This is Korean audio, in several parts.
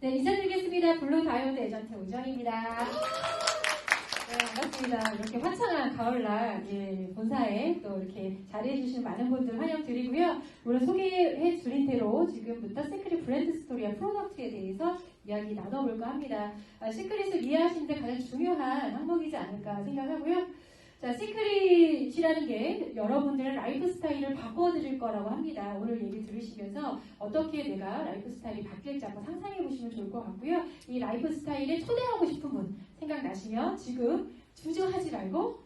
네, 인사드리겠습니다. 블루 다이아몬드 에전트 우정입니다. 네, 반갑습니다. 이렇게 화창한 가을날 본사에 또 이렇게 자리해주시는 많은 분들 환영드리고요. 오늘 소개해드린 대로 지금부터 시크릿 브랜드 스토리와 프로덕트에 대해서 이야기 나눠볼까 합니다. 시크릿을 이해하시는데 가장 중요한 항목이지 않을까 생각하고요. 자, 시크릿이라는 게 여러분들의 라이프 스타일을 바꿔드릴 거라고 합니다. 오늘 얘기 들으시면서 어떻게 내가 라이프 스타일이 바뀔지 한번 상상해 보시면 좋을 것 같고요. 이 라이프 스타일에 초대하고 싶은 분 생각나시면 지금 주저하지 말고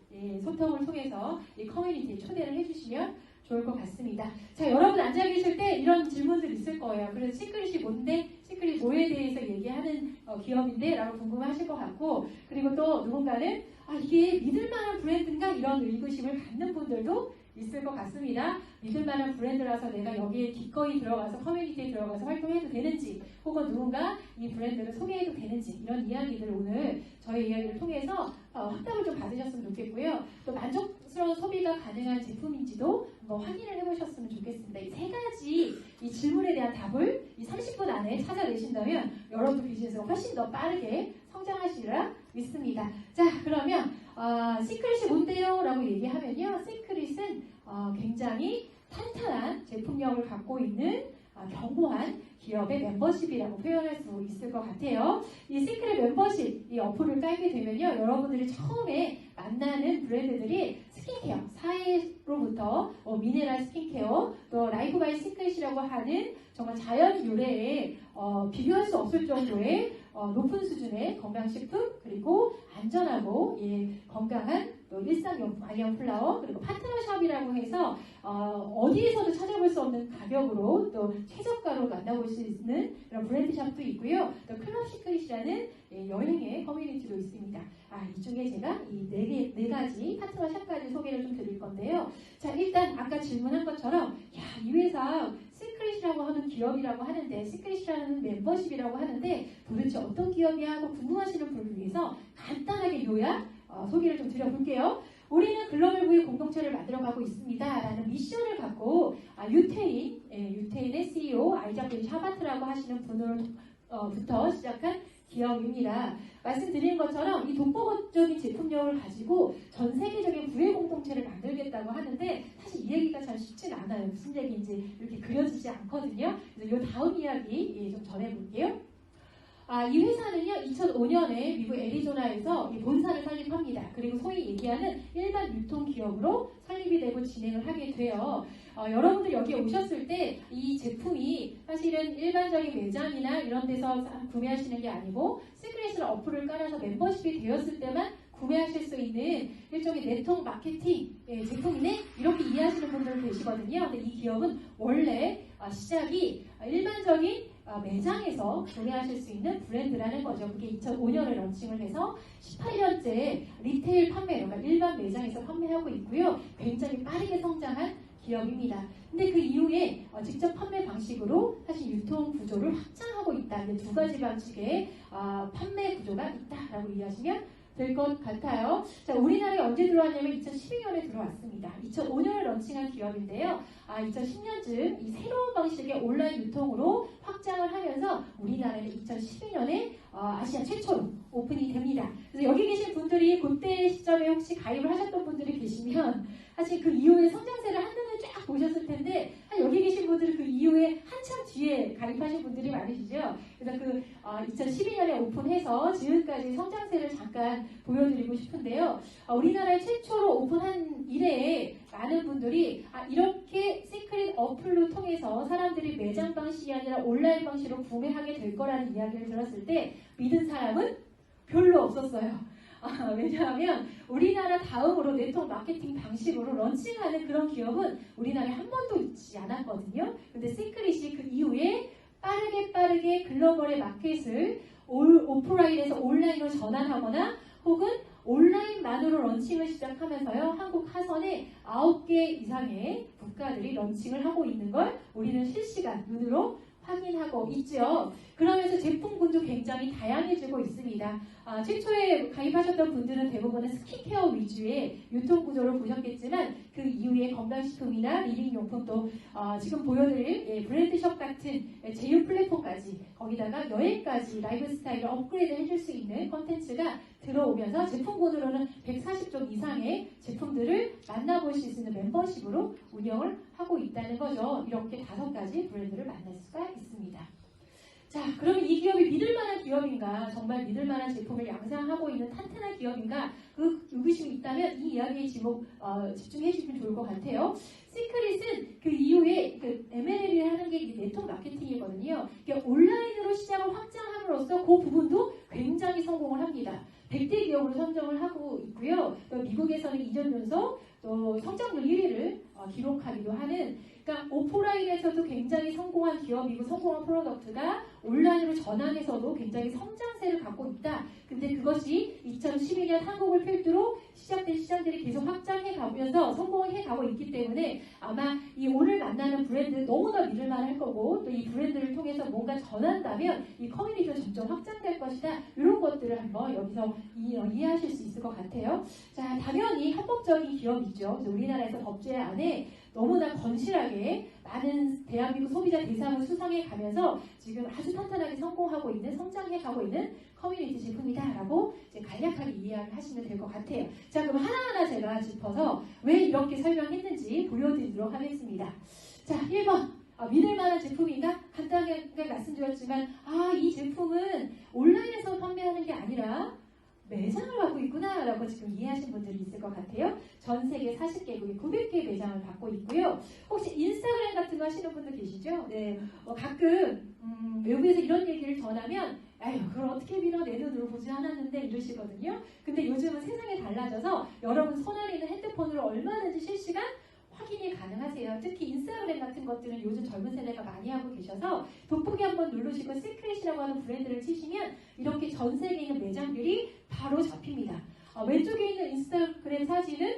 소통을 통해서 이 커뮤니티에 초대를 해주시면 좋을 것 같습니다. 자, 여러분 앉아 계실 때 이런 질문들 있을 거예요. 그래서 시크릿이 뭔데? 시크릿 뭐에 대해서 얘기하는 기업인데? 라고 궁금하실 것 같고, 그리고 또 누군가는 이게 믿을만한 브랜드인가? 이런 의구심을 갖는 분들도 있을 것 같습니다. 믿을만한 브랜드라서 내가 여기에 기꺼이 들어가서 커뮤니티에 들어가서 활동해도 되는지, 혹은 누군가 이 브랜드를 소개해도 되는지, 이런 이야기들 오늘 저희 이야기를 통해서 확답을 좀 받으셨으면 좋겠고요. 또 만족스러운 소비가 가능한 제품인지도 확인을 해보셨으면 좋겠습니다. 이 세 가지 이 질문에 대한 답을 이 30분 안에 찾아내신다면 여러분 비즈니스가 훨씬 더 빠르게 성장하시리라 믿습니다. 자, 그러면 시크릿이 뭔데요? 라고 얘기하면요. 시크릿은 굉장히 탄탄한 제품력을 갖고 있는 견고한 기업의 멤버십이라고 표현할 수 있을 것 같아요. 이 시크릿 멤버십, 이 어플을 깔게 되면요. 여러분들이 처음에 만나는 브랜드들이 스킨케어, 사이로부터 미네랄 스킨케어, 또 라이프 바이 시크릿이라고 하는 정말 자연 유래에 비교할 수 없을 정도의 높은 수준의 건강식품, 그리고 안전하고 건강한 또 일상용품, 아이언 플라워, 그리고 파트너샵이라고 해서 어디에서도 찾아볼 수 없는 가격으로 또 최저가로 만나볼 수 있는 그런 브랜드샵도 있고요. 또 클럽 시크릿이라는 여행의 커뮤니티도 있습니다. 이 중에 제가 이 네 가지 파트너샵까지 소개를 좀 드릴 건데요. 자, 일단 아까 질문한 것처럼 이 회사 시크릿이라고 하는 기업이라고 하는데, 시크릿이라는 멤버십이라고 하는데 도대체 어떤 기업이야 하고 궁금하시는 분을 위해서 간단하게 요약 소개를 좀 드려볼게요. 우리는 글로벌 부의 공동체를 만들어가고 있습니다 라는 미션을 갖고 유태인의 CEO 아이작 벤 샤바트라고 하시는 분으로부터 시작한 기업입니다. 말씀드린 것처럼 이 독보적인 제품력을 가지고 전 세계적인 부의 공동체를 만들겠다고 하는데 사실 이 얘기가 잘 쉽진 않아요. 무슨 얘기인지 이렇게 그려지지 않거든요. 그래서 이 다음 이야기 좀 전해볼게요. 이 회사는요, 2005년에 미국 애리조나에서 본사를 설립합니다. 그리고 소위 얘기하는 일반 유통기업으로 설립이 되고 진행을 하게 돼요. 여러분들 여기 오셨을 때 이 제품이 사실은 일반적인 매장이나 이런 데서 구매하시는 게 아니고 시크릿을 어플을 깔아서 멤버십이 되었을 때만 구매하실 수 있는 일종의 네트워크 마케팅 제품이네? 이렇게 이해하시는 분들 계시거든요. 근데 이 기업은 원래 시작이 일반적인 매장에서 구매하실 수 있는 브랜드라는 거죠. 그게 2005년에 런칭을 해서 18년째 리테일 판매로, 그러니까 일반 매장에서 판매하고 있고요. 굉장히 빠르게 성장한 기업입니다. 근데 그 이후에 직접 판매 방식으로 사실 유통 구조를 확장하고 있다. 이제 두 가지 방식의 판매 구조가 있다라고 이해하시면 될 것 같아요. 자, 우리나라에 언제 들어왔냐면 2012년에 들어왔습니다. 2005년에 런칭한 기업인데요. 2010년쯤 이 새로운 방식의 온라인 유통으로 확장을 하면서 우리나라에 2012년에 아시아 최초로 오픈이 됩니다. 그래서 여기 계신 분들이 그때 시점에 혹시 가입을 하셨던 분들이 계시면 사실 그 이후에 성장세를 한눈에 쫙 보셨을 텐데 여기 계신 분들은 그 이후에 한참 뒤에 가입하신 분들이 많으시죠. 그래서 그 2012년에 오픈해서 지금까지 성장세를 잠깐 보여드리고 싶은데요. 우리나라에 최초로 오픈한 이래에 많은 분들이 이렇게 시크릿 어플로 통해서 사람들이 매장 방식이 아니라 온라인 방식으로 구매하게 될 거라는 이야기를 들었을 때 믿은 사람은 별로 없었어요. 왜냐하면 우리나라 다음으로 네트워크 마케팅 방식으로 런칭하는 그런 기업은 우리나라에 한 번도 있지 않았거든요. 근데 시크릿이 그 이후에 빠르게 글로벌의 마켓을 오프라인에서 온라인으로 전환하거나 혹은 온라인만으로 런칭을 시작하면서요. 한국 하선에 9개 이상의 국가들이 런칭을 하고 있는 걸 우리는 실시간 눈으로 확인하고 있죠. 그러면서 제품군도 굉장히 다양해지고 있습니다. 최초에 가입하셨던 분들은 대부분은 스킨케어 위주의 유통구조를 보셨겠지만 그 이후에 건강식품이나 리빙용품 또 지금 보여드릴 브랜드숍 같은 제휴 플랫폼까지 거기다가 여행까지 라이프 스타일을 업그레이드 해줄 수 있는 컨텐츠가 들어오면서 제품군으로는 140종 이상의 제품들을 만나볼 수 있는 멤버십으로 운영을 하고 있다는 거죠. 이렇게 5가지 브랜드를 만날 수가 있습니다. 자, 그러면 이 기업이 믿을만한 기업인가, 정말 믿을만한 제품을 양산하고 있는 탄탄한 기업인가, 그 의구심이 있다면 이 이야기에 집중해 주시면 좋을 것 같아요. 시크릿은 그 이후에 그 M&A를 하는 게 네트워크 마케팅이거든요. 그러니까 온라인으로 시장을 확장함으로써 그 부분도 굉장히 성공을 합니다. 100대 기업으로 선정을 하고 있고요. 또 미국에서는 이전 연속 또 성장률 1위를 기록하기도 하는, 그러니까 오프라인에서도 굉장히 성공한 기업이고 성공한 프로덕트가 온라인으로 전환해서도 굉장히 성장세를 갖고 있다. 근데 그것이 2012년 한국을 필두로 시작된 시장들이 계속 확장해 가면서 성공해 가고 있기 때문에 아마 이 오늘 만나는 브랜드 너무나 믿을만할 거고 또 이 브랜드를 통해서 뭔가 전한다면 이 커뮤니티가 점점 확장될 것이다. 이런 것들을 한번 여기서 이해하실 수 있을 것 같아요. 자, 당연히 합법적인 기업이죠. 우리나라에서 법제 안에 너무나 건실하게 많은 대한민국 소비자 대상을 수상해 가면서 지금 아주 탄탄하게 성공하고 있는, 성장해 가고 있는 커뮤니티 제품이다라고 이제 간략하게 이해를 하시면 될 것 같아요. 자, 그럼 하나하나 제가 짚어서 왜 이렇게 설명했는지 보여드리도록 하겠습니다. 자, 1번. 믿을만한 제품인가? 간단하게 말씀드렸지만 이 제품은 온라인에서 판매하는 게 아니라 매장을 갖고 있구나 라고 지금 이해하신 분들이 있을 것 같아요. 전 세계 40개국에 900개의 매장을 갖고 있고요. 혹시 인스타그램 같은 거 하시는 분들 계시죠? 네, 가끔 외국에서 이런 얘기를 전하면 에휴, 그걸 어떻게 믿어? 내 눈으로 보지 않았는데 이러시거든요. 근데 요즘은 세상이 달라져서 여러분 손 안에 있는 핸드폰으로 얼마든지 실시간 확인이 가능하세요. 특히 인스타그램 같은 것들은 요즘 젊은 세대가 많이 하고 계셔서 돋보기 한번 누르시고 시크릿이라고 하는 브랜드를 치시면 이렇게 전 세계에 있는 매장들이 바로 잡힙니다. 왼쪽에 있는 인스타그램 사진은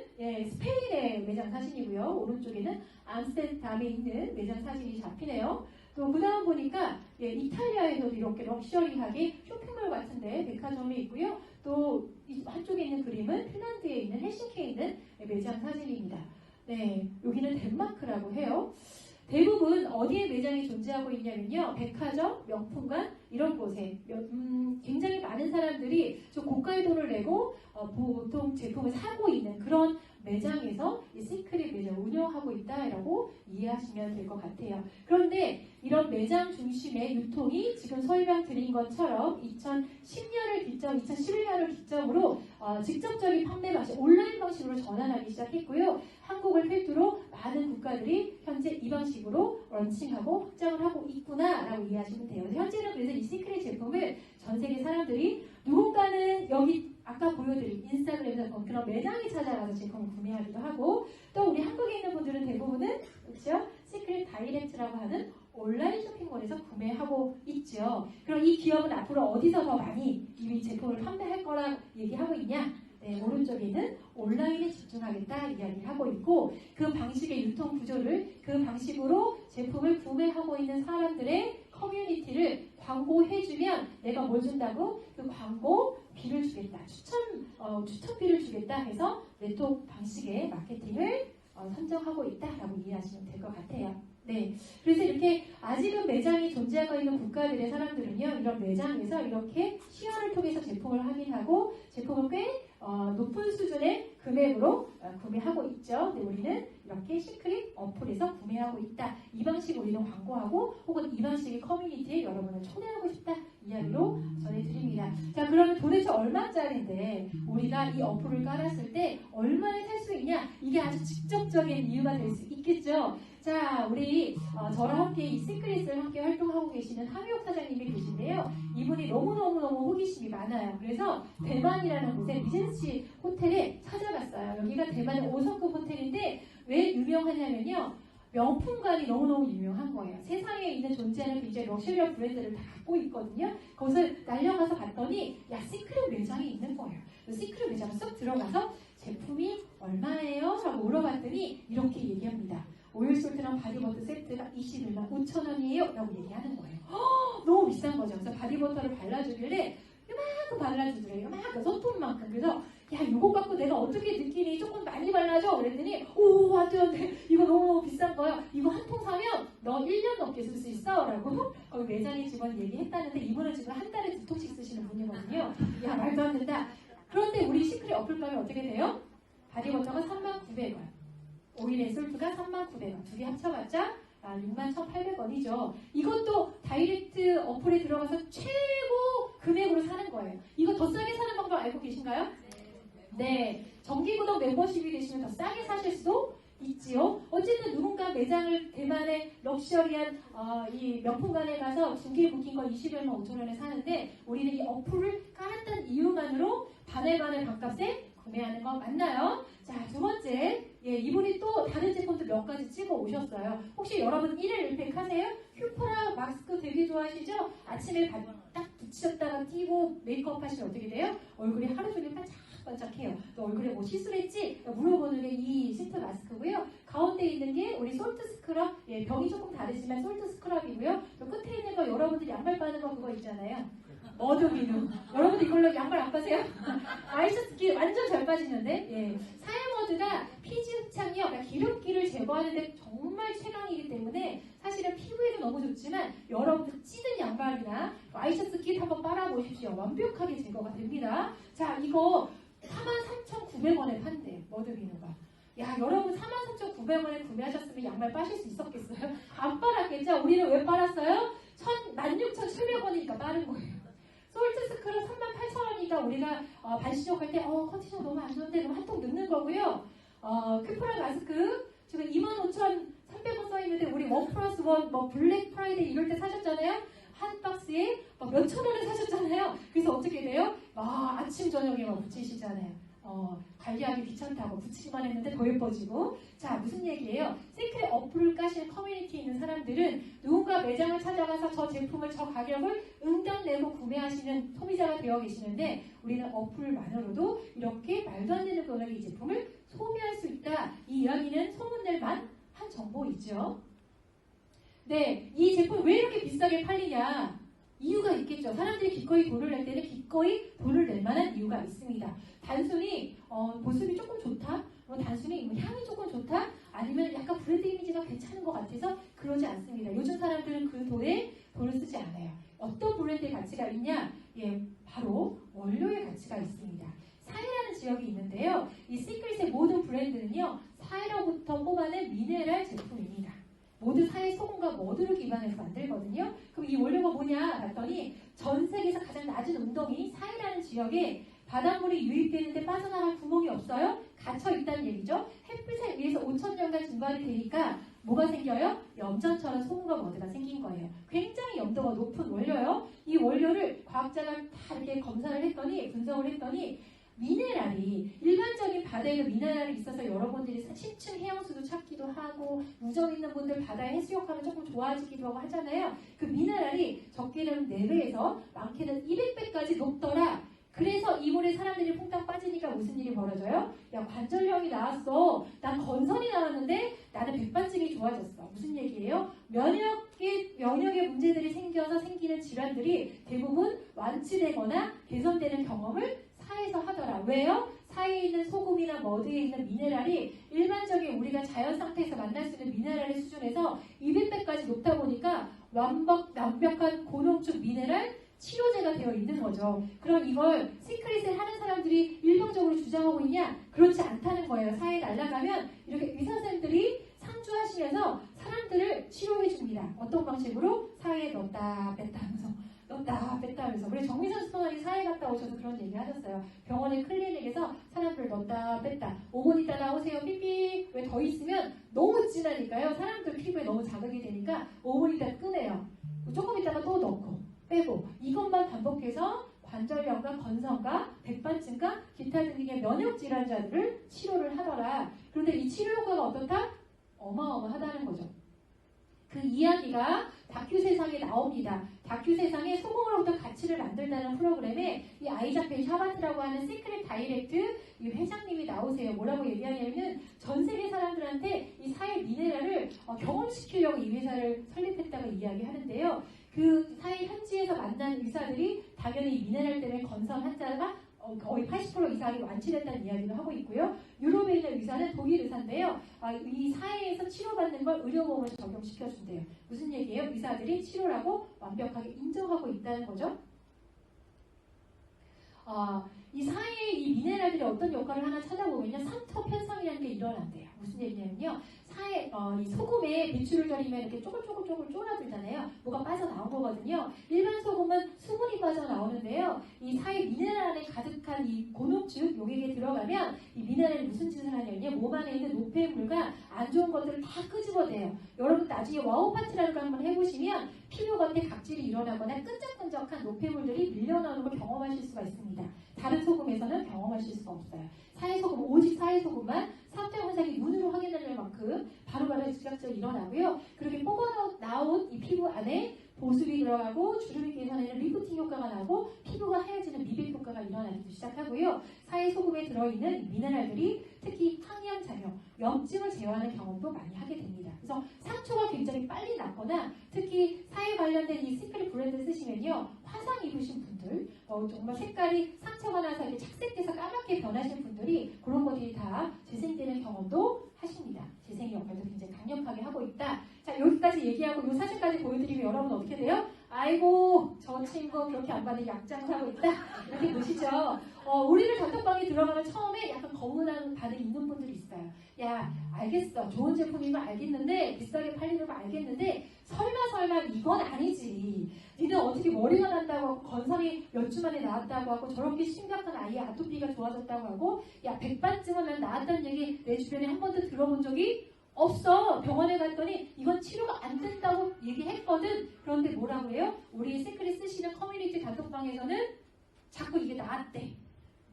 스페인의 매장 사진이고요. 오른쪽에는 암스테르담에 있는 매장 사진이 잡히네요. 또 그 다음 보니까 이탈리아에서도 이렇게 럭셔리하게 쇼핑몰 같은데 백화점이 있고요. 또 한쪽에 있는 그림은 핀란드에 있는 헬싱키에 있는 매장 사진입니다. 네, 여기는 덴마크라고 해요. 대부분 어디에 매장이 존재하고 있냐면요. 백화점, 명품관 이런 곳에 굉장히 많은 사람들이 좀 고가의 돈을 내고 보통 제품을 사고 있는 그런 매장에서 이 시크릿 매장을 운영하고 있다라고 이해하시면 될 것 같아요. 그런데 이런 매장 중심의 유통이 지금 설명드린 것처럼 2010년을 기점, 2011년을 기점으로 직접적인 판매 방식, 온라인 방식으로 전환하기 시작했고요. 한국을 필두로 많은 국가들이 현재 이 방식으로 런칭하고 확장을 하고 있구나라고 이해하시면 돼요. 현재는 그래서 이 시크릿 제품을 전 세계 사람들이 누군가는 여기 아까 보여드린 인스타그램에서 그런 매장에 찾아가서 제품을 구매하기도 하고 또 우리 한국에 있는 분들은 대부분은 그렇죠? 시크릿 다이렉트라고 하는 온라인 쇼핑몰에서 구매하고 있죠. 그럼 이 기업은 앞으로 어디서 더 많이 이 제품을 판매할 거라 얘기하고 있냐? 네, 오른쪽에는 온라인에 집중하겠다 이야기를 하고 있고 그 방식의 유통 구조를 그 방식으로 제품을 구매하고 있는 사람들의 커뮤니티를 광고해주면 내가 뭘 준다고? 그 광고비를 주겠다. 추천비를 주겠다 해서 네트워크 방식의 마케팅을 선정하고 있다라고 이해하시면 될 것 같아요. 네, 그래서 이렇게 아직은 매장이 존재하고 있는 국가들의 사람들은요, 이런 매장에서 이렇게 시연을 통해서 제품을 확인하고 제품을 꽤 높은 수준의 금액으로 구매하고 있죠. 근데 우리는 이렇게 시크릿 어플에서 구매하고 있다. 이 방식 우리는 광고하고 혹은 이 방식의 커뮤니티에 여러분을 초대하고 싶다. 이야기로 전해드립니다. 자, 그러면 도대체 얼마짜리인데 우리가 이 어플을 깔았을 때 얼마에 살 수 있냐? 이게 아주 직접적인 이유가 될 수 있겠죠. 자, 우리 저랑 함께 이 시크릿을 함께 활동하고 계시는 함유옥 사장님이 계신데요. 이분이 너무너무 호기심이 많아요. 그래서 대만이라는 곳에 리젠시 호텔에 찾아갔어요. 여기가 대만의 5성급 호텔인데 왜 유명하냐면요. 명품관이 너무너무 유명한 거예요. 세상에 있는 존재하는 굉장히 럭셔리한 브랜드를 다 갖고 있거든요. 거기서 날려가서 봤더니 시크릿 매장이 있는 거예요. 시크릿 매장을 쏙 들어가서 제품이 얼마예요? 라고 물어봤더니 이렇게 얘기합니다. 오일솔트랑 바디버터 세트가 21만 5천 원이에요 라고 얘기하는 거예요. 너무 비싼 거죠. 그래서 바디버터를 발라주길래 요만큼 발라주더래요. 요만큼 손톱만큼. 그래서 야, 이거 갖고 내가 어떻게 느끼니? 조금 많이 발라줘? 그랬더니 오, 안 돼, 안 돼. 이거 너무 비싼 거야. 이거 한 통 사면 너 1년 넘게 쓸 수 있어. 라고 거기 매장의 직원 얘기했다는데 이분은 지금 한 달에 2통씩 쓰시는 분이거든요. 야, 말도 안 된다. 그런데 우리 시크릿 어플 가면 어떻게 돼요? 바디워터가 39,900원. 오일 앤솔트가 39,900원. 두 개 합쳐봤자 61,800원이죠. 이것도 다이렉트 어플에 들어가서 최고 금액으로 사는 거예요. 이거 더 싸게 사는 방법 알고 계신가요? 네. 정기구독 멤버십이 되시면 더 싸게 사실 수도 있지요. 어쨌든 누군가 매장을 대만의 럭셔리한 이 명품관에 가서 중개 부킹권 21만 5천원에 사는데 우리는 이 어플을 깔았다는 이유만으로 반을 반값에 구매하는 거 맞나요? 자, 두 번째, 예, 이분이 또 다른 제품도 몇 가지 찍어 오셨어요. 혹시 여러분 1일 1팩 하세요? 큐프라 마스크 되게 좋아하시죠? 아침에 딱 붙이셨다가 끼고 메이크업 하시면 어떻게 돼요? 얼굴이 하루 종일 반짝반짝해요. 또 얼굴에 뭐 시술했지? 물어보는 게 이 시트 마스크고요. 가운데 있는 게 우리 솔트 스크럽, 예, 병이 조금 다르지만 솔트 스크럽이고요. 또 끝에 있는 거 여러분들이 양말 빠는 거 그거 있잖아요. 머드비누. 여러분들 이걸로 양말 안 빠세요? 아이셔츠기 완전 잘 빠지는데, 예. 사야머드가 피지 흡착력, 그러니까 기름기를 제거하는데 정말 최강이기 때문에 사실은 피부에도 너무 좋지만 여러분들 찌든 양말이나 아이셔츠 킷 한번 빨아보십시오. 완벽하게 제거가 됩니다. 자, 이거 43,900원에 판대요. 머드비누가. 야, 여러분 43,900원에 구매하셨으면 양말 빠실 수 있었겠어요? 안 빨았겠죠? 우리는 왜 빨았어요? 16,700원이니까 빠른 거예요. 솔트 스크럽 38,000원이니까 우리가 반시적할 때 컨디션 너무 안 좋은데 그럼 한 통 넣는 거고요. 큐프라 마스크 지금 25,300원 써있는데 우리 1+1 뭐 블랙 프라이데이 이럴 때 사셨잖아요. 한 박스에 몇천 원에 사셨잖아요. 그래서 어떻게 돼요? 아침 저녁에만 붙이시잖아요. 관리하기 귀찮다고 붙이기만 했는데 더 예뻐지고. 자, 무슨 얘기예요? 시크릿 어플을 까시는 커뮤니티에 있는 사람들은 누군가 매장을 찾아가서 저 제품을 저 가격을 응당 내고 구매하시는 소비자가 되어 계시는데 우리는 어플만으로도 이렇게 말도 안 되는 금액의 이 제품을 소비할 수 있다. 이 이야기는 소문낼만 한 정보이죠. 네, 이 제품 왜 이렇게 비싸게 팔리냐? 이유가 있겠죠. 사람들이 기꺼이 돈을 낼 때는 기꺼이 돈을 낼 만한 이유가 있습니다. 단순히 모습이 조금 좋다? 단순히 향이 조금 좋다? 아니면 약간 브랜드 이미지가 괜찮은 것 같아서 그러지 않습니다. 요즘 사람들은 그 돈에 돈을 쓰지 않아요. 어떤 브랜드의 가치가 있냐? 예, 바로 원료의 가치가 있습니다. 사해라는 지역이 있는데요. 이 시크릿의 모든 브랜드는요. 사해로부터 뽑아낸 미네랄 제품입니다. 모두 사해 소금과 머드를 기반해서 만들거든요. 그럼 이 원료가 뭐냐 봤더니 전 세계에서 가장 낮은 운동이 사해라는 지역에 바닷물이 유입되는데 빠져나갈 구멍이 없어요? 갇혀있다는 얘기죠. 햇빛에 의해서 5,000년간 증발이 되니까 뭐가 생겨요? 염전처럼 소금과 머드가 생긴 거예요. 굉장히 염도가 높은 원료요. 이 원료를 과학자가 다 이렇게 검사를 했더니 분석을 했더니 미네랄이 일반적인 바다에 미네랄이 있어서 여러분들이 10층 해양수도 찾기도 하고 우정 있는 분들 바다에 해수욕하면 조금 좋아지기도 하고 하잖아요. 그 미네랄이 적게는 4배에서 많게는 200배까지 높더라. 그래서 이물에 사람들이 퐁당 빠지니까 무슨 일이 벌어져요? 야, 관절염이 나왔어. 난 건선이 나왔는데 나는 백반증이 좋아졌어. 무슨 얘기예요? 면역의 문제들이 생겨서 생기는 질환들이 대부분 완치되거나 개선되는 경험을 사해에서 하더라. 왜요? 사해에 있는 소금이나 머드에 있는 미네랄이 일반적인 우리가 자연 상태에서 만날 수 있는 미네랄의 수준에서 200배까지 높다 보니까 완벽한 고농축 미네랄 치료제가 되어 있는 거죠. 그럼 이걸 시크릿을 하는 사람들이 일방적으로 주장하고 있냐? 그렇지 않다는 거예요. 사해에 날아가면 이렇게 의사 선생님들이 상주하시면서 사람들을 치료해 줍니다. 어떤 방식으로? 사해에 넣었다 뺐다 하면서 넣었다 뺐다 하면서 우리 정미선 스토너님 사해 갔다 오셔서 그런 얘기 하셨어요. 병원의 클리닉에서 사람들을 넣었다 뺐다 5분 있다 나오세요 삐삐. 왜 더 있으면 너무 진하니까요. 사람들 피부에 너무 자극이 되니까 5분 있다 끄내요. 조금 있다가 또 넣고 빼고 이것만 반복해서 관절염과 건선과 백반증과 기타 등등의 면역질환자들을 치료를 하더라. 그런데 이 치료 효과가 어떻다? 어마어마하다는 거죠. 그 이야기가 다큐 세상에 나옵니다. 다큐 세상에 소금으로부터 가치를 만들다는 프로그램에 이 아이작 벨 샤바트라고 하는 시크릿 다이렉트 이 회장님이 나오세요. 뭐라고 얘기하냐면 전 세계 사람들한테 이 사해 미네랄을 경험시키려고 이 회사를 설립했다고 이야기하는데요. 그 사해 현지에서 만난 의사들이 당연히 미네랄 때문에 건선 환자가 거의 80% 이상이 완치됐다는 이야기를 하고 있고요. 유럽에 있는 의사는 독일 의사인데요. 이 사회에서 치료받는 걸 의료보험을 적용시켜준대요. 무슨 얘기예요? 의사들이 치료라고 완벽하게 인정하고 있다는 거죠. 이 사회에 이 미네랄들이 어떤 역할을 하나 찾아보면요. 삼투압 현상이라는 게 일어난대요. 무슨 얘기냐면요. 이 소금에 배추를 절이면 이렇게 쪼글쪼글 쪼그라들잖아요. 뭐가 빠져나온 거거든요. 일반 소금은 수분이 빠져나오는데요. 이 사회 미네랄 안에 가득한 이 고농축 용액에 들어가면 이 미네랄이 무슨 짓을 하냐면요. 몸 안에 있는 노폐물과 안 좋은 것들을 다 끄집어내요. 여러분 나중에 와우 파티라는 걸 한번 해보시면 피부 겉에 각질이 일어나거나 끈적끈적한 노폐물들이 밀려나오는 걸 경험하실 수가 있습니다. 다른 소금에서는 경험하실 수가 없어요. 사회소금, 오직 사회소금만 삼투압 현상이 눈으로 확인할 만큼 바로바로 즉각적으로 일어나고요. 그렇게 뽑아나온 이 피부 안에 보습이 들어가고 주름이 개선하는 리프팅 효과가 나고 피부가 하얘지는 미백 효과가 일어나기 시작하고요. 사회소금에 들어있는 미네랄들이 특히 항염작용, 염증을 제어하는 경험도 많이 하게 됩니다. 그래서 상처가 굉장히 빨리 낫거나 특히 사회 관련된 이 시크릿 브랜드 쓰시면요. 화상 입으신 분들, 정말 색깔이 상처가 나서 이렇게 착색돼서 까맣게 변하신 분들이 그런 것들이 다 재생되는 경험도 하십니다. 재생 역할도 굉장히 강력하게 하고 있다. 자, 여기까지 얘기하고 이 사진까지 보여드리면 여러분 어떻게 돼요? 아이고, 저 친구 그렇게 안 받는 약장을 하고 있다. 이렇게 보시죠. 우리를 단톡방에 들어가면 처음에 약간 거부하는 반응이 있는 분들이 있어요. 야, 알겠어. 좋은 제품인 거 알겠는데, 비싸게 팔리는 거 알겠는데, 설마 이건 아니지. 니는 어떻게 머리가 난다고 하고, 건선이 몇 주 만에 나왔다고 하고, 저렇게 심각한 아이의 아토피가 좋아졌다고 하고, 야, 백반쯤은 난 나왔다는 얘기 내 주변에 한 번도 들어본 적이 없어. 병원에 갔더니 이건 치료가 안 된다고 얘기했거든. 그런데 뭐라고 해요? 우리 시크릿 쓰시는 커뮤니티 단톡방에서는 자꾸 이게 나았대.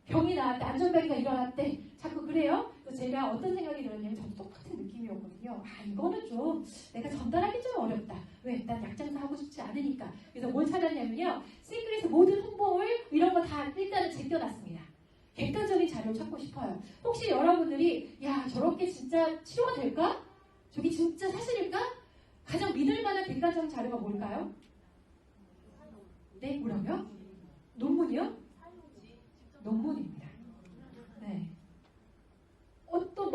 병이 나았대. 안전벨기가 일어났대. 자꾸 그래요. 그래서 제가 어떤 생각이 들었냐면 저도 똑같은 느낌이었거든요. 이거는 좀 내가 전달하기 좀 어렵다. 왜? 난 약장사 하고 싶지 않으니까. 그래서 뭘 찾았냐면요. 시크릿의 모든 홍보를 이런 거 다 일단은 제껴놨습니다. 객관적인 자료를 찾고 싶어요. 혹시 여러분들이 야 저렇게 진짜 치료가 될까? 저게 진짜 사실일까? 가장 믿을 만한 객관적인 자료가 뭘까요? 네, 뭐라고요? 논문이요? 논문입니다. 네. 어떤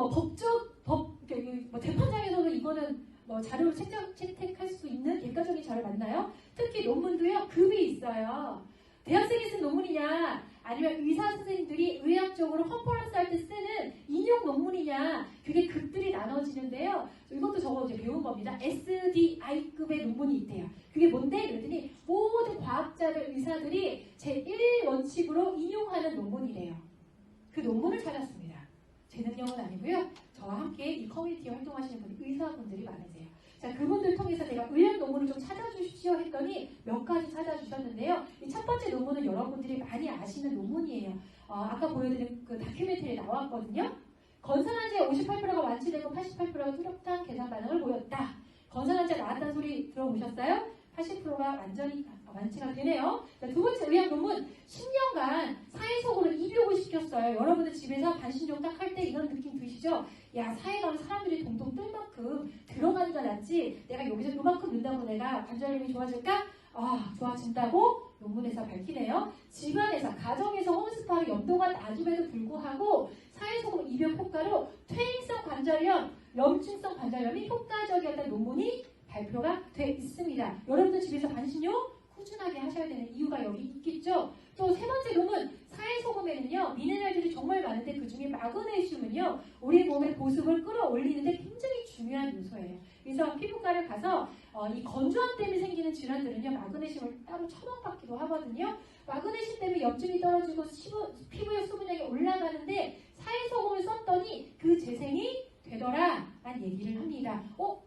재판장에서는 이거는 자료를 채택할 수 있는 객관적인 자료 맞나요? 특히 논문도요 급이 있어요. 대학생이 쓴 논문이냐 아니면 의사 선생님들이 의학적으로 컨퍼런스 할 때 쓰는 인용 논문이냐 그게 급들이 나눠지는데요. 이것도 저거 이제 배운 겁니다. SDI급의 논문이 있대요. 그게 뭔데? 그랬더니 모든 과학자들 의사들이 제1원칙으로 인용하는 논문이래요. 그 논문을 찾았습니다. 제 능력은 아니고요. 저와 함께 이 커뮤니티에 활동하시는 분이 의사분들이 많으세요. 자, 그분들 통해서 제가 의학 논문을 좀 찾아주십시오 했더니 몇 가지 찾아주셨는데요. 이 첫 번째 논문은 여러분들이 많이 아시는 논문이에요. 아까 보여드린 그 다큐멘터리에 나왔거든요. 건선환자의 58%가 완치되고 88%가 뚜렷한 개선 반응을 보였다. 건선환자 나왔다는 소리 들어보셨어요? 80%가 완전히 완치가 되네요. 두 번째 의학 논문 10년간 사회속으로 입욕을 시켰어요. 여러분들 집에서 반신욕 딱 할 때 이런 느낌 드시죠? 야, 사회 가면 사람들이 동동 뜰 만큼 들어가는 줄 알았지 내가 여기서 요만큼 넣는다고 내가 관절염이 좋아질까? 좋아진다고 논문에서 밝히네요. 집안에서 가정에서 홈스파로 염도가 낮음에도 불구하고 사회속으로 입욕 효과로 퇴행성 관절염, 염증성 관절염이 효과적이었다는 논문이 발표가 돼 있습니다. 여러분들 집에서 반신욕 꾸준하게 하셔야 되는 이유가 여기 있겠죠. 또 세 번째 논문, 사회소금에는요 미네랄들이 정말 많은데 그 중에 마그네슘은요 우리 몸의 보습을 끌어올리는데 굉장히 중요한 요소예요. 그래서 피부과를 가서 이 건조함 때문에 생기는 질환들은요 마그네슘을 따로 처방받기도 하거든요. 마그네슘 때문에 염증이 떨어지고 피부의 수분량이 올라가는데 사회소금을 썼더니 그 재생이 되더라 라는 얘기를 합니다.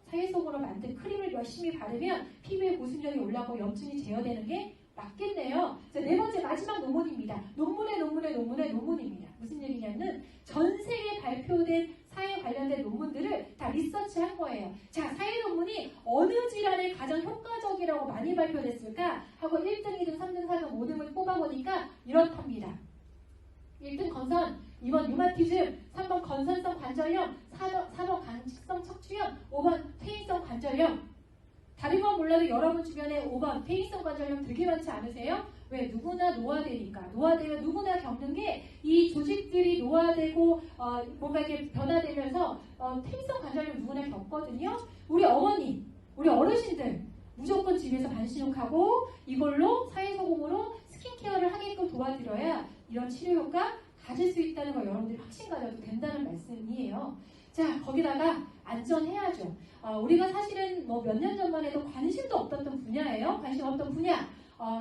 사회속으로 만든 크림을 열심히 바르면 피부의 보습력이 올라가고 염증이 제어되는 게 맞겠네요. 자, 네 번째 마지막 논문입니다. 논문입니다. 무슨 얘기냐면 전 세계에 발표된 사회 관련된 논문들을 다 리서치한 거예요. 자, 사회 논문이 어느 질환에 가장 효과적이라고 많이 발표됐을까 하고 1등, 2등, 3등, 4등, 5등을 뽑아보니까 이렇답니다. 1등 건선, 2번 류마티즘, 3번 건선성 관절염, 4번 간직성 척추염, 5번 퇴행성 관절염. 다른 건 몰라도 여러분 주변에 5번 퇴행성 관절염 되게 많지 않으세요? 왜? 누구나 노화되니까. 노화되면 누구나 겪는 게 이 조직들이 노화되고 뭔가 이렇게 변화되면서 퇴행성 관절염 누구나 겪거든요. 우리 어머니, 우리 어르신들 무조건 집에서 반신욕하고 이걸로 사회소금으로 스킨케어를 하게끔 도와드려야 이런 치료 효과 가질 수 있다는 거 여러분들이 확신 가져도 된다는 말씀이에요. 자, 거기다가 안전해야죠. 우리가 사실은 뭐 몇 년 전만 해도 관심도 없었던 분야예요. 관심 없던 분야.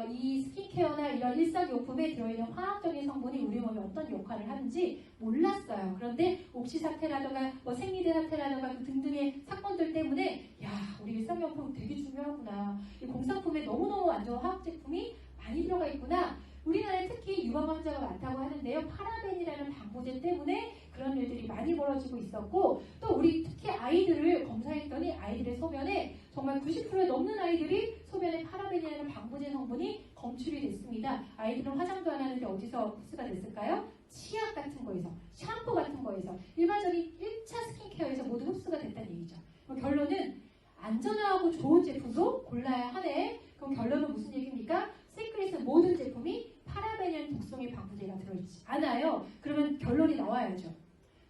이 스킨케어나 이런 일상용품에 들어있는 화학적인 성분이 우리 몸에 어떤 역할을 하는지 몰랐어요. 그런데 옥시사태라든가 뭐 생리대 사태라든가 그 등등의 사건들 때문에 야, 우리 일상용품 되게 중요하구나. 이 공산품에 너무너무 안 좋은 화학 제품이 많이 들어가 있구나. 우리나라에 특히 유방 환자가 많다고 하는데요. 파라벤이라는 방부제 때문에 그런 일들이 많이 벌어지고 있었고 또 우리 특히 아이들을 검사했더니 아이들의 소변에 정말 90%에 넘는 아이들이 소변에 파라벤이라는 방부제 성분이 검출이 됐습니다. 아이들은 화장도 안 하는데 어디서 흡수가 됐을까요? 치약 같은 거에서, 샴푸 같은 거에서, 일반적인 1차 스킨케어에서 모두 흡수가 됐다는 얘기죠. 그럼 결론은 안전하고 좋은 제품도 골라야 하네. 그럼 결론은 무슨 얘기입니까? 시크릿은 모든 제품이 파라벤이라는 독성의 방부제가 들어있지 않아요. 그러면 결론이 나와야죠.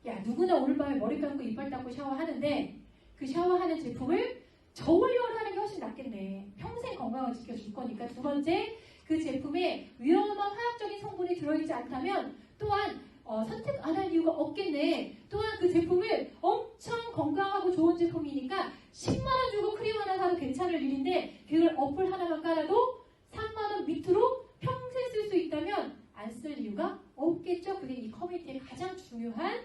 야, 누구나 오늘 밤에 머리 감고 이빨 닦고 샤워하는데 그 샤워하는 제품을 저울용을 하는 게 훨씬 낫겠네. 평생 건강을 지켜줄 거니까. 두 번째, 그 제품에 위험한 화학적인 성분이 들어있지 않다면 또한 선택 안 할 이유가 없겠네. 또한 그 제품을 엄청 건강하고 좋은 제품이니까 10만원 주고 크림 하나 사도 괜찮을 일인데 그걸 어플 하나만 깔아도 3만원 밑으로 평생 쓸 수 있다면 안 쓸 이유가 없겠죠. 그게 이 커뮤니티의 가장 중요한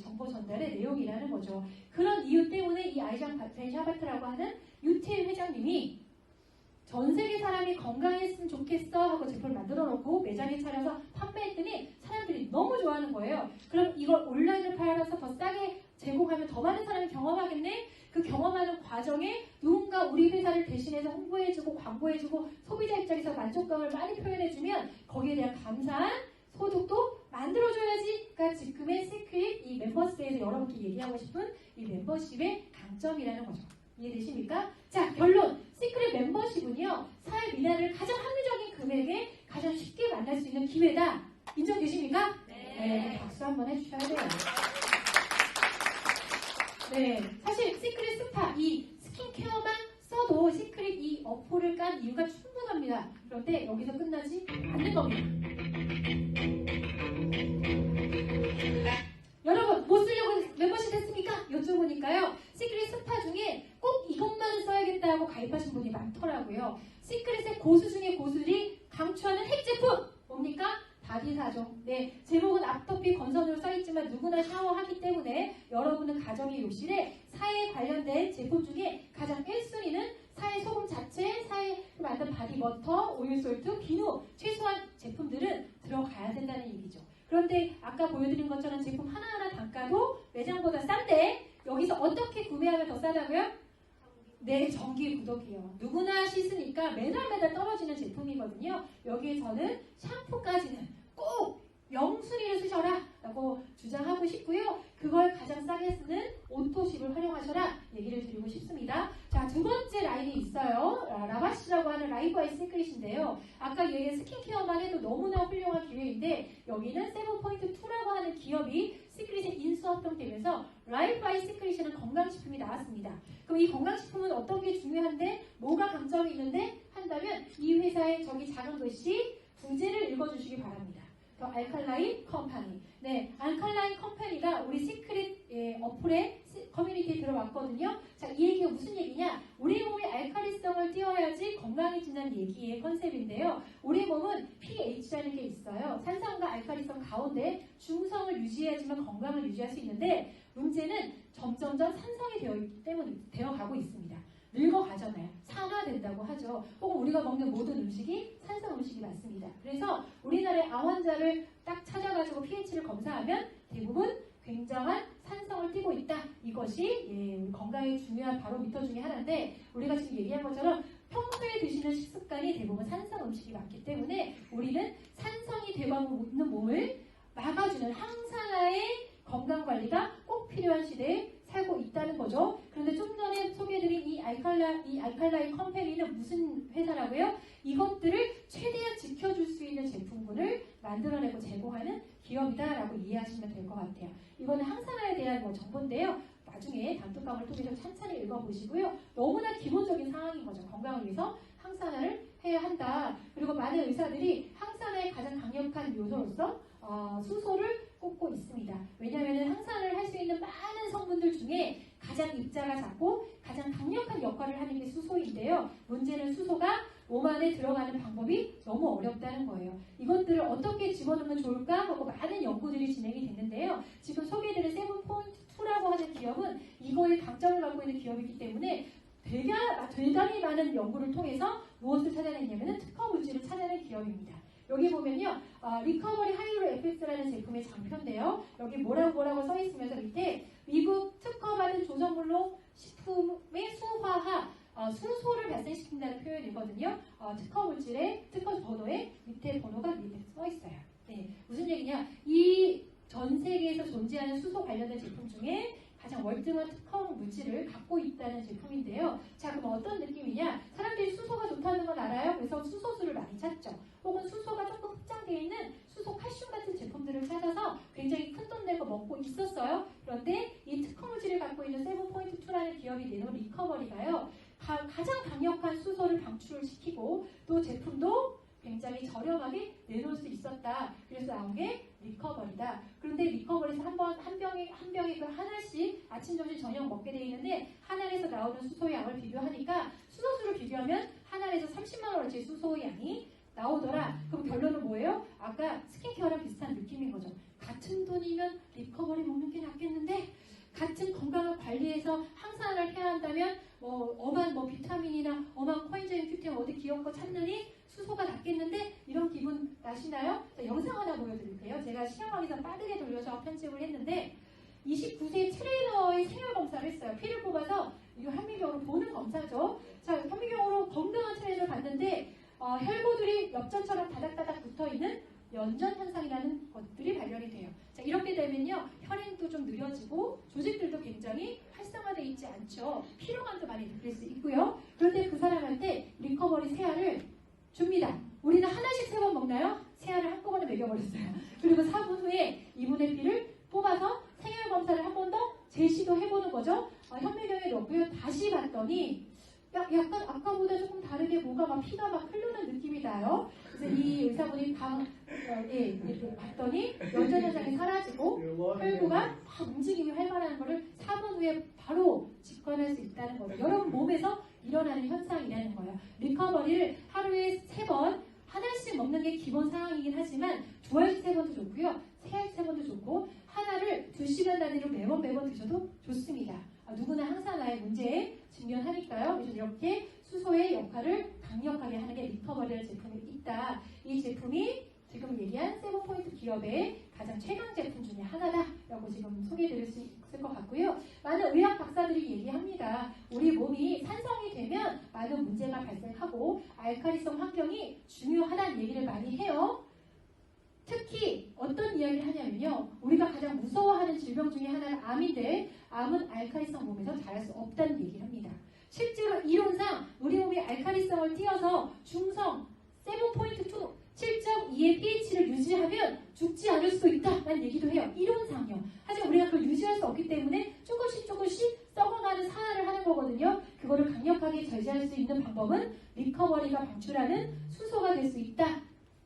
정보 전달의 내용이라는 거죠. 그런 이유 때문에 이 아이장 벤 샤바트라고 하는 UTL 회장님이 전 세계 사람이 건강했으면 좋겠어 하고 제품을 만들어 놓고 매장에 차려서 판매했더니 사람들이 너무 좋아하는 거예요. 그럼 이걸 온라인을 팔아서 더 싸게 제공하면 더 많은 사람이 경험하겠네? 그 경험하는 과정에 누군가 우리 회사를 대신해서 홍보해주고 광고해주고 소비자 입장에서 만족감을 많이 표현해주면 거기에 대한 감사한 소득도 만들어줘야지. 그러니까 지금의 시크릿 이 멤버스에서 여러분께 얘기하고 싶은 이 멤버십의 강점이라는 거죠. 이해되십니까? 자, 결론. 시크릿 멤버십은요. 사회 미나를 가장 합리적인 금액에 가장 쉽게 만날 수 있는 기회다. 인정되십니까? 네. 박수 한번 해주셔야 돼요. 네. 사실 시크릿 스파 이 스킨케어만 써도 시크릿 이 어플을 깐 이유가 충분합니다. 그런데 여기서 끝나지 않는 겁니다. 여러분 뭐 쓰려고 멤버십 했습니까? 여쭤보니까요. 시크릿 스파 중에 꼭 이것만 써야겠다 하고 가입하신 분이 많더라고요. 시크릿의 고수 중에 고수들이 강추하는 핵 제품 뭡니까? 바디사죠. 네, 제목은 앞덮이 건선으로 써있지만 누구나 샤워하기 때문에 여러분은 가정의 욕실에 사회에 관련된 제품 중에 가장 1순위는 사회 소금 자체, 사회로 만든 바디버터, 오일솔트, 비누 최소한 제품들은 들어가야 된다는 얘기죠. 그런데 아까 보여드린 것처럼 제품 하나하나 단가도 매장보다 싼데 여기서 어떻게 구매하면 더 싸다고요? 네, 정기 구독이요. 누구나 씻으니까 매달 떨어지는 제품이거든요. 여기에서는 샴푸까지는 꼭 명순위를 쓰셔라 라고 주장하고 싶고요. 그걸 가장 싸게 쓰는 오토십을 활용하셔라 얘기를 드리고 싶습니다. 자, 두 번째 라인이 있어요. 라바시라고 하는 라이브아이 시크릿인데요. 아까 얘기한 스킨케어만 해도 너무나 훌륭한 기회인데 여기는 세븐포인트2라고 하는 기업이 시크릿에 인수합병되면서 라이브아이 시크릿이라는 건강식품이 나왔습니다. 그럼 이 건강식품은 어떤 게 중요한데 뭐가 강점이 있는데 한다면 이 회사의 저기 작은 글씨 부제를 읽어주시기 바랍니다. 더 알칼라인 컴퍼니. 네, 알칼라인 컴퍼니가 우리 시크릿 어플의 커뮤니티에 들어왔거든요. 자, 이 얘기가 무슨 얘기냐? 우리 몸의 알칼리성을 띄워야지 건강해진다는 얘기의 컨셉인데요. 우리 몸은 pH라는 게 있어요. 산성과 알칼리성 가운데 중성을 유지해야지만 건강을 유지할 수 있는데 문제는 점점점 산성이 되어가고 있습니다. 늙어가잖아요. 산화된다고 하죠. 혹은 우리가 먹는 모든 음식이 산성 음식이 맞습니다. 그래서 우리나라의 암 환자를 딱 찾아가지고 pH를 검사하면 대부분 굉장한 산성을 띠고 있다. 이것이 우리 건강에 중요한 바로미터 중에 하나인데 우리가 지금 얘기한 것처럼 평소에 드시는 식습관이 대부분 산성 음식이 많기 때문에 우리는 산성이 되고 있는 몸을 막아주는 항산화의 건강관리가 꼭 필요한 시대에 살고 있다는 거죠. 그런데 좀 전에 소개해드린 이 알칼리 알칼라인 컴퍼니는 무슨 회사라고요? 이것들을 최대한 지켜줄 수 있는 제품군을 만들어내고 제공하는 기업이다라고 이해하시면 될 것 같아요. 이거는 항산화에 대한 정보인데요. 나중에 단톡방을 통해서 찬찬히 읽어보시고요. 너무나 기본적인 상황인 거죠. 건강을 위해서 항산화를 해야 한다. 그리고 많은 의사들이 항산화의 가장 강력한 요소로서 수소를 꼽고 있습니다. 왜냐하면 항산화를 할 수 있는 많은 성분들 중에 가장 입자가 작고 가장 강력한 역할을 하는 게 수소인데요. 문제는 수소가 몸 안에 들어가는 방법이 너무 어렵다는 거예요. 이것들을 어떻게 집어넣으면 좋을까 하고 많은 연구들이 진행이 됐는데요. 지금 소개해드린 세븐포인트2라고 하는 기업은 이거에 강점을 갖고 있는 기업이기 때문에 대단히 많은 연구를 통해서 무엇을 찾아냈냐면 특허 물질을 찾아낸 기업입니다. 여기 보면요, 리커버리 하이로 FX라는 제품의 장표인데요. 여기 뭐라고 써 있으면서 밑에 미국 특허받은 조성물로 식품의 수화화, 수소를 발생시킨다는 표현이거든요. 특허 물질의 특허 번호에 밑에 번호가 밑에 써 있어요. 네, 무슨 얘기냐? 이 전 세계에서 존재하는 수소 관련된 제품 중에 가장 월등한 특허 물질을 갖고 있다는 제품인데요. 자, 그럼 어떤 느낌이냐? 사람들이 수소가 좋다는 건 알아요. 그래서 수소수를 많이 찾죠. 혹은 수소가 조금 흑장되어 있는 수소 칼슘 같은 제품들을 찾아서 굉장히 큰 돈 내고 먹고 있었어요. 그런데 이 특허 물질을 갖고 있는 세븐포인트2라는 기업이 내놓은 리커버리가요. 가장 강력한 수소를 방출을 시키고 또 제품도 굉장히 저렴하게 내놓을 수 있었다. 그래서 나온 게 리커버리다. 그런데 리커버리에서 한 병에 그 하나씩 아침, 점심, 저녁 먹게 돼 있는데 한 알에서 나오는 수소의 양을 비교하니까 수소수를 비교하면 한 알에서 30만 원어치 수소의 양이 나오더라. 그럼 결론은 뭐예요? 아까 스킨케어랑 비슷한 느낌인 거죠. 같은 돈이면 리커버리 먹는 게 낫겠는데 같은 건강을 관리해서 항산화를 해야 한다면 엄한 비타민이나 엄한 코엔자임 Q10 어디 귀여운 거 찾느니 수소가 낫겠는데 이런 기분 나시나요? 자, 영상 하나 보여드릴게요. 제가 시험하기서 빠르게 돌려서 편집을 했는데 29세 트레이너의 생활 검사를 했어요. 피를 뽑아서 이거 현미경으로 보는 검사죠. 자, 현미경으로 건강한 트레이너를 봤는데 혈구들이 엽전처럼 다닥다닥 붙어있는 연전 현상이라는 것들이 발견이 돼요. 자, 이렇게 되면요, 혈행도 좀 느려지고 조직들도 굉장히 활성화되어 있지 않죠. 피로감도 많이 느낄 수 있고요. 그런데 그 사람한테 리커버리 세알을 줍니다. 우리는 하나씩 3번 먹나요? 세알을 한꺼번에 먹여버렸어요. 그리고 4분 후에 이분의 피를 뽑아서 생혈 검사를 한 번 더 재시도 해보는 거죠. 현미경에 넣고요. 다시 봤더니 약간 아까보다 조금 다르게 뭐가 피가 흐르는 느낌이 나요. 그래서 이 의사분이 이렇게 봤더니 연전 현상이 사라지고 혈구가 막 움직임이 활발한 거를 4분 후에 바로 직관할 수 있다는 거죠. 여러분 몸에서 일어나는 현상이라는 거예요. 리커버리를 하루에 3번 하나씩 먹는 게 기본 상황이긴 하지만 2알씩 3번도 좋고요. 3알씩 3번도 좋고 하나를 2시간 단위로 매번 드셔도 좋습니다. 누구나 항산화의 문제에 직면하니까요. 그래서 이렇게 수소의 역할을 강력하게 하는 게 리커버리라는 제품이 있다. 이 제품이 지금 얘기한 세븐포인트 기업의 가장 최강 제품 중에 하나다라고 지금 소개해드릴 수 있을 것 같고요. 많은 의학 박사들이 얘기합니다. 우리 몸이 산성이 되면 많은 문제가 발생하고 알칼리성 환경이 중요하다는 얘기를 많이 해요. 특히 어떤 이야기를 하냐면요. 우리가 가장 무서워하는 질병 중에 하나는 암인데 암은 알칼리성 몸에서 자랄 수 없다는 얘기를 합니다. 실제로 이론상 우리 몸이 알칼리성을 띄어서 중성 세븐포인트2 7.2의 pH를 유지하면 죽지 않을 수도 있다라는 얘기도 해요. 이론상요. 하지만 우리가 그걸 유지할 수 없기 때문에 조금씩 썩어가는 산화를 하는 거거든요. 그거를 강력하게 제재할 수 있는 방법은 리커버리가 방출하는 수소가 될 수 있다.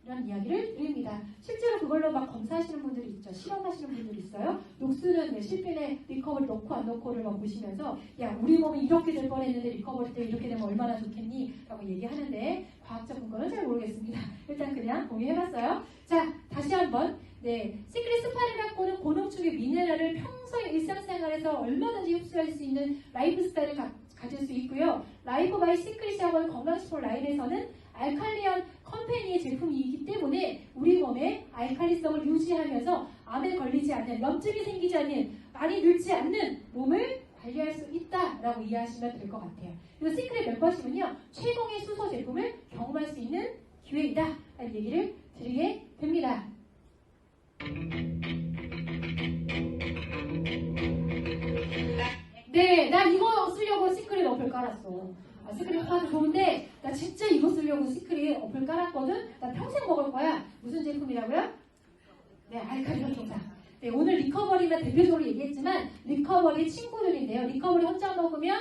이런 이야기를 드립니다. 실제로 그걸로 검사하시는 분들이 있죠. 실험하시는 분들이 있어요. 녹수는 실핀에 리커버리 넣고 안 넣고를 보시면서 야, 우리 몸이 이렇게 될 뻔했는데 리커버리 때 이렇게 되면 얼마나 좋겠니? 라고 얘기하는데 과학적 근거는 잘 모르겠습니다. 일단 그냥 공유해봤어요. 자, 다시 한번 시크릿 스파르라코는 고농축의 미네랄을 평소의 일상생활에서 얼마든지 흡수할 수 있는 라이프 스타일을 가질 수 있고요. 라이프 바이 시크릿이라고 건강식품 라인에서는 알칼리언 컴퍼니의 제품이기 때문에 우리 몸의 알칼리성을 유지하면서 암에 걸리지 않는, 염증이 생기지 않는, 많이 늙지 않는 몸을 관리할 수 있다라고 이해하시면 될 것 같아요. 그리고 시크릿 멤버십은요, 최고의 수소 제품을 경험할 수 있는 기회이다 라는 얘기를 드리게 됩니다. 네, 난 이거 쓰려고 시크릿 어플 깔았어. 깔았어. 아, 시크릿 파도 좋은데 나 진짜 이거 쓰려고 시크릿 어플 깔았거든. 나 평생 먹을 거야. 무슨 제품이라고요? 네, 알칼리 삼총사. 네, 오늘 리커버리만 대표적으로 얘기했지만 리커버리 친구들인데요. 리커버리 혼자 먹으면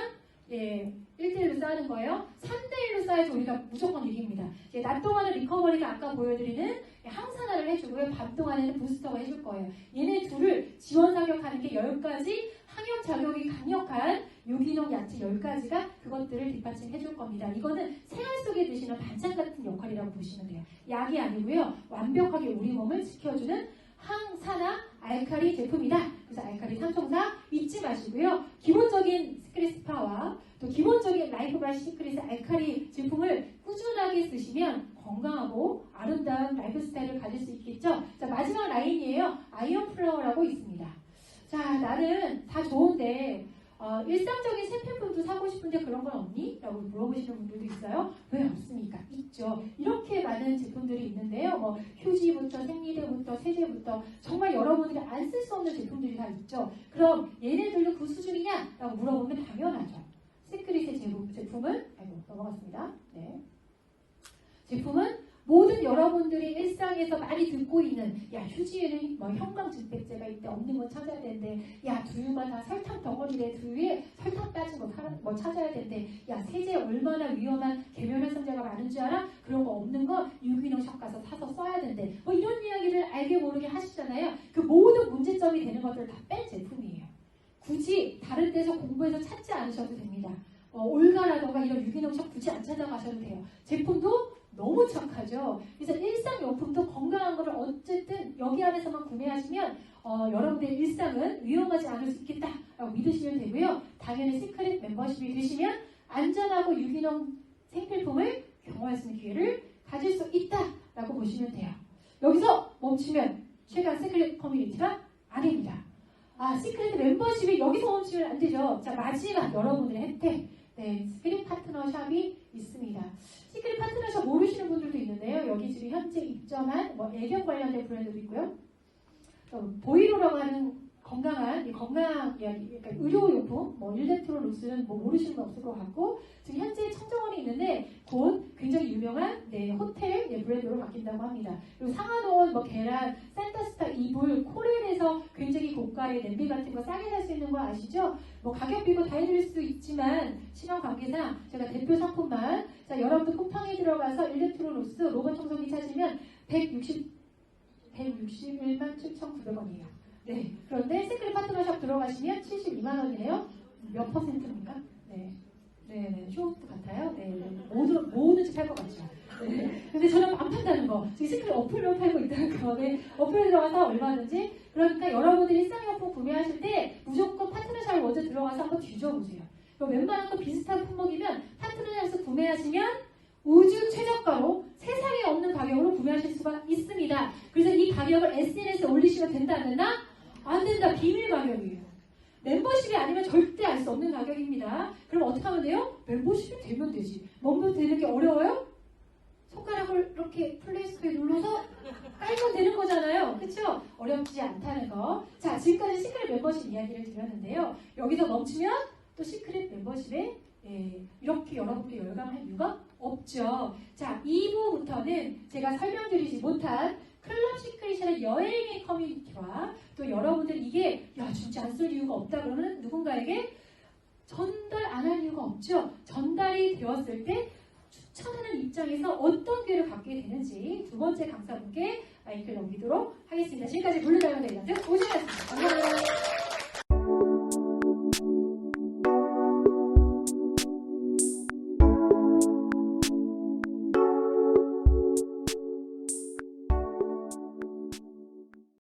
예, 1대1로 쌓는 거예요. 3대1로 쌓여서 우리가 무조건 이깁니다. 낮 동안은 리커버리가 아까 보여드리는 항산화를 해주고요. 밤 동안에는 부스터가 해줄 거예요. 얘네 둘을 지원 사격하는 게 10가지 항염 작용이 강력한 유기농 야채 10가지가 그것들을 뒷받침해 줄 겁니다. 이거는 생활 속에 드시는 반찬 같은 역할이라고 보시면 돼요. 약이 아니고요. 완벽하게 우리 몸을 지켜주는 항산화 알칼리 제품이다. 그래서 알칼리 삼총사 잊지 마시고요. 기본적인 시크릿 스파와 또 기본적인 라이프바이 시크릿 알칼리 제품을 꾸준하게 쓰시면 건강하고 아름다운 라이프 스타일을 가질 수 있겠죠. 자, 마지막 라인이에요. 아이언 플라워라고 있습니다. 자, 나는 다 좋은데 일상적인 생필품도 사고 싶은데 그런 건 없니? 라고 물어보시는 분들도 있어요. 왜 없습니까? 있죠. 이렇게 많은 제품들이 있는데요. 뭐 휴지부터 생리대부터 세제부터 정말 여러분들이 안 쓸 수 없는 제품들이 다 있죠. 그럼 얘네들도 그 수준이냐? 라고 물어보면 당연하죠. 시크릿의 제품은 넘어갔습니다. 네. 제품은 모든 여러분들이 일상에서 많이 듣고 있는 야 휴지에는 뭐 형광증백제가 있대 없는 거 찾아야 되는데 야 두유가 다 설탕 덩어리래 두유에 설탕 빠진 거 뭐 찾아야 되는데 야 세제 얼마나 위험한 계면활성제가 많은 줄 알아? 그런 거 없는 거 유기농 샵 가서 사서 써야 된대 뭐 이런 이야기를 알게 모르게 하시잖아요. 그 모든 문제점이 되는 것들을 다 뺀 제품이에요. 굳이 다른 데서 공부해서 찾지 않으셔도 됩니다. 올가라던가 이런 유기농 샵 굳이 안 찾아가셔도 돼요. 제품도 너무 착하죠. 그래서 일상용품도 건강한 거를 어쨌든 여기 안에서만 구매하시면 여러분들의 일상은 위험하지 않을 수 있겠다라고 믿으시면 되고요. 당연히 시크릿 멤버십이 되시면 안전하고 유기농 생필품을 경험할 수 있는 기회를 가질 수 있다라고 보시면 돼요. 여기서 멈추면 최강 시크릿 커뮤니티가 아닙니다. 아, 시크릿 멤버십이 여기서 멈추면 안 되죠. 자, 마지막 여러분들의 혜택. 네, 시크릿 파트너샵이 있습니다. 시크릿 파트너샵 모르시는 분들도 있는데요. 여기 지금 현재 입점한 애견 관련된 브랜드도 있고요. 또 보이로라고 하는 건강 이야기, 그러니까 의료용품, 일렉트로룩스는 모르시는 분 없을 것 같고, 지금 현재 청정원이 있는데 곧 굉장히 유명한 호텔 브랜드로 바뀐다고 합니다. 그리고 상하동원, 계란, 산타스타, 이불, 코렐에서 굉장히 고가의 냄비 같은 거 싸게 살 수 있는 거 아시죠? 가격 비교 다 해드릴 수도 있지만 시간 관계상 제가 대표 상품만 자 여러분들 쿠팡에 들어가서 일렉트로룩스 로봇 청소기 찾으면 161만 7,900원이에요. 네. 그런데 시크릿 파트너샵 들어가시면 72만 원이네요. 몇 퍼센트입니까? 네. 네. 쇼트 같아요. 네. 뭐든지 팔 것 같죠. 네. 근데 저는 안 판다는 거. 지금 시크릿 어플로 팔고 있다는 거. 네. 어플에 들어가서 얼마든지. 그러니까 여러분들이 일상용품 구매하실 때 무조건 파트너샵을 먼저 들어가서 한번 뒤져보세요. 웬만한 거 비슷한 품목이면 파트너샵에서 구매하시면 우주 최저가로 세상에 없는 가격으로 구매하실 수가 있습니다. 그래서 이 가격을 SNS에 올리시면 된다 안 된다? 안 된다. 비밀 가격이에요. 멤버십이 아니면 절대 알 수 없는 가격입니다. 그럼 어떻게 하면 돼요? 멤버십이 되면 되지. 멤버십 되는 게 어려워요? 손가락을 이렇게 플레이스토어에 눌러서 깔면 되는 거잖아요. 그쵸? 어렵지 않다는 거. 자, 지금까지 시크릿 멤버십 이야기를 드렸는데요. 여기서 멈추면 또 시크릿 멤버십에 이렇게 여러분들이 열광할 이유가 없죠. 자, 2부부터는 제가 설명드리지 못한 클럽 시크릿이라는 여행의 커뮤니티와 또 여러분들 이게 진짜 안 쓸 이유가 없다 그러면 누군가에게 전달 안 할 이유가 없죠. 전달이 되었을 때 추천하는 입장에서 어떤 기회를 갖게 되는지 두 번째 강사분께 마이크를 넘기도록 하겠습니다. 지금까지 블루다이언드 에이전트 오진이었습니다. 감사합니다.